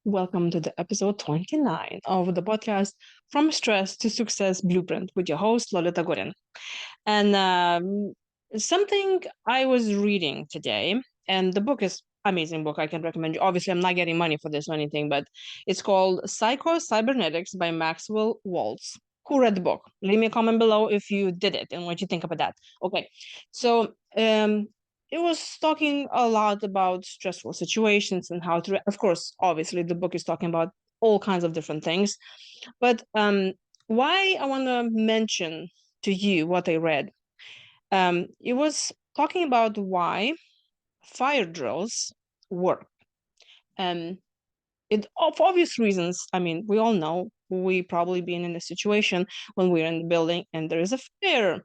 Welcome to the episode 29 of the podcast From Stress to Success Blueprint with your host, Lolita Guarin. And something I was reading today, and the book is amazing book. I can recommend you. Obviously, I'm not getting money for this or anything, but it's called Psycho-Cybernetics by Maxwell Waltz. Who read the book? Leave me a comment below if you did it and what you think about that. Okay, so it was talking a lot about stressful situations and how to, of course, obviously, the book is talking about all kinds of different things. But why I want to mention to you what I read. It was talking about why fire drills work. Um, for obvious reasons. I mean, we all know we probably been in a situation when we're in the building and there is a fire.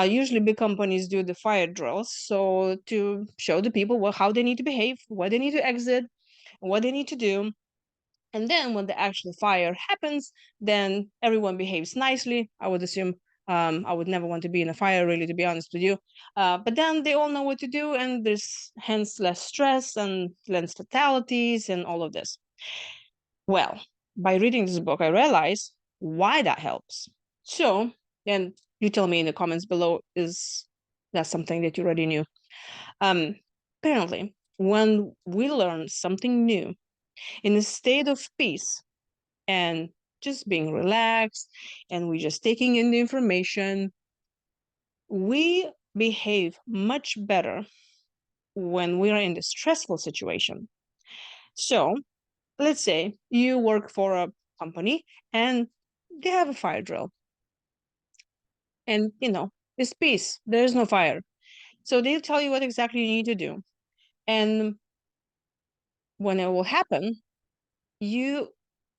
Usually, big companies do the fire drills so to show the people how they need to behave, where they need to exit, what they need to do. And then when the actual fire happens, then everyone behaves nicely. I would assume I would never want to be in a fire, really, to be honest with you. But then they all know what to do, and there's hence less stress and less fatalities and all of this. Well, by reading this book, I realized why that helps. So, and you tell me in the comments below, is that something that you already knew? Apparently, when we learn something new in a state of peace and just being relaxed and we just taking in the information, we behave much better when we are in the stressful situation. So let's say you work for a company and they have a fire drill and it's peace, there's no fire, so they'll tell you what exactly you need to do. And when it will happen, you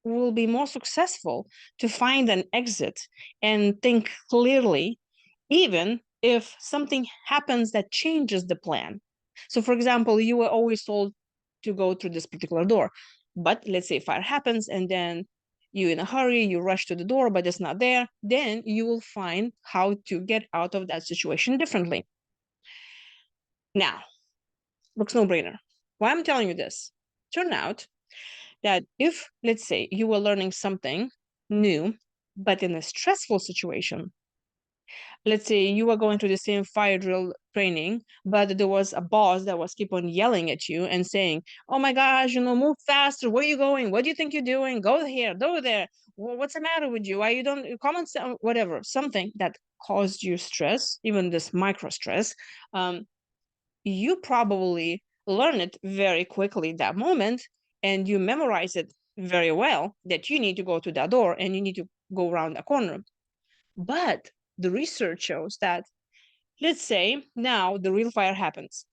will be more successful to find an exit and think clearly, even if something happens that changes the plan. So, for example, you were always told to go through this particular door, but let's say fire happens and then you in a hurry, you rush to the door, but it's not there, then you will find how to get out of that situation differently. Now, looks no brainer. Why I'm telling you this? Turn out that if, let's say, you were learning something new, but in a stressful situation, let's say you were going to the same fire drill training, but there was a boss that was keep on yelling at you and saying, oh my gosh, move faster. Where are you going? What do you think you're doing? Go here, go there. What's the matter with you? Why you don't comment, whatever, something that caused you stress, even this micro stress, you probably learn it very quickly that moment, and you memorize it very well that you need to go to that door and you need to go around the corner. But the research shows that, let's say now the real fire happens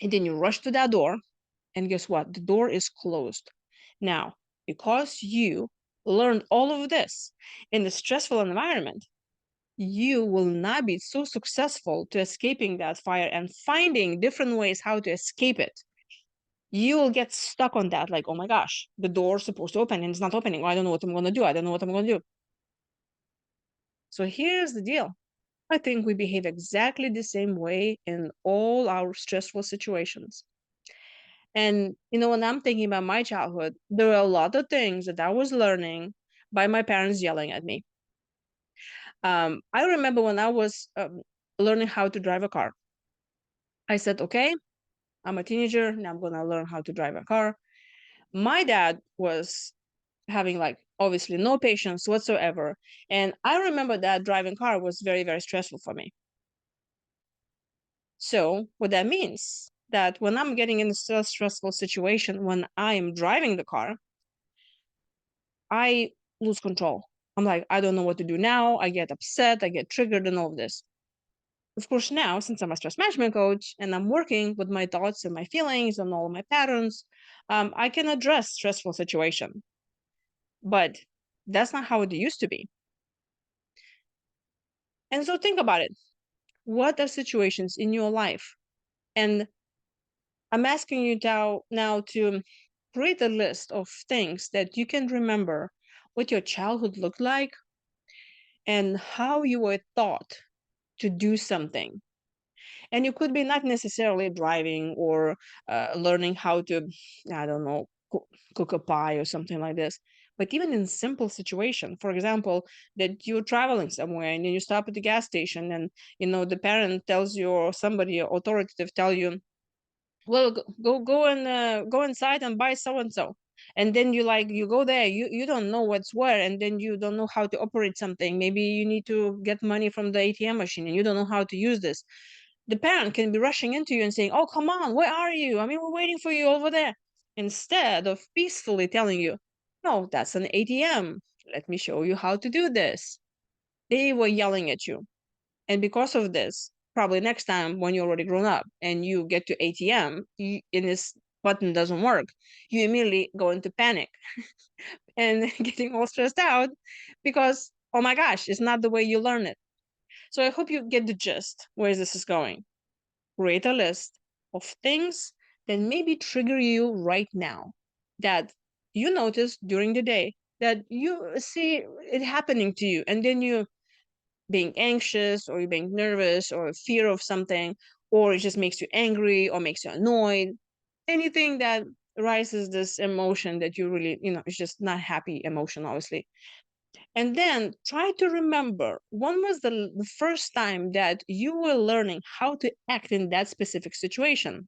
and then you rush to that door, and guess what? The door is closed. Now, because you learned all of this in the stressful environment, you will not be so successful to escaping that fire and finding different ways how to escape it. You will get stuck on that, like, oh my gosh, the door's supposed to open and it's not opening. I don't know what I'm going to do. I don't know what I'm going to do. So here's the deal. I think we behave exactly the same way in all our stressful situations. And, when I'm thinking about my childhood, there were a lot of things that I was learning by my parents yelling at me. I remember when I was learning how to drive a car, I said, okay, I'm a teenager. Now I'm going to learn how to drive a car. My dad was having, like, obviously no patience whatsoever. And I remember that driving car was very, very stressful for me. So what that means that when I'm getting in a stressful situation, when I am driving the car, I lose control. I'm like, I don't know what to do now. I get upset, I get triggered and all of this. Of course, now, since I'm a stress management coach and I'm working with my thoughts and my feelings and all of my patterns, I can address stressful situation. But that's not how it used to be. And so think about it. What are situations in your life? And I'm asking you now to create a list of things that you can remember what your childhood looked like and how you were taught to do something. And you could be not necessarily driving or learning how to, I don't know, cook a pie or something like this. But even in simple situation, for example, that you're traveling somewhere and then you stop at the gas station, and the parent tells you, or somebody authoritative tell you, well, go inside and buy so and so. And then you go there, you don't know what's where, and then you don't know how to operate something. Maybe you need to get money from the ATM machine and you don't know how to use this. The parent can be rushing into you and saying, oh, come on, where are you? I mean, we're waiting for you over there. Instead of peacefully telling you, no, that's an ATM, let me show you how to do this. They were yelling at you. And because of this, probably next time when you're already grown up and you get to ATM and this button doesn't work, you immediately go into panic and getting all stressed out because, oh my gosh, it's not the way you learn it. So I hope you get the gist where this is going. Create a list of things that maybe trigger you right now, that you notice during the day, that you see it happening to you, and then you being anxious, or you're being nervous, or fear of something, or it just makes you angry or makes you annoyed. Anything that rises this emotion that you really, it's just not happy emotion, obviously. And then try to remember, when was the first time that you were learning how to act in that specific situation?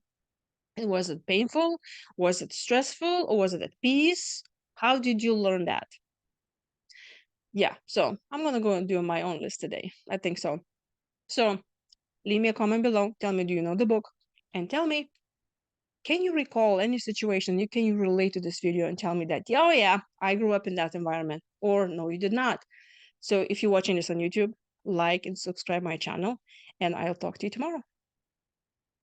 And was it painful? Was it stressful? Or was it at peace? How did you learn that? Yeah, so I'm going to go and do my own list today. I think so. So leave me a comment below. Tell me, do you know the book? And tell me, can you recall any situation? Can you relate to this video and tell me that, oh yeah, I grew up in that environment, or no, you did not. So if you're watching this on YouTube, like and subscribe my channel, and I'll talk to you tomorrow.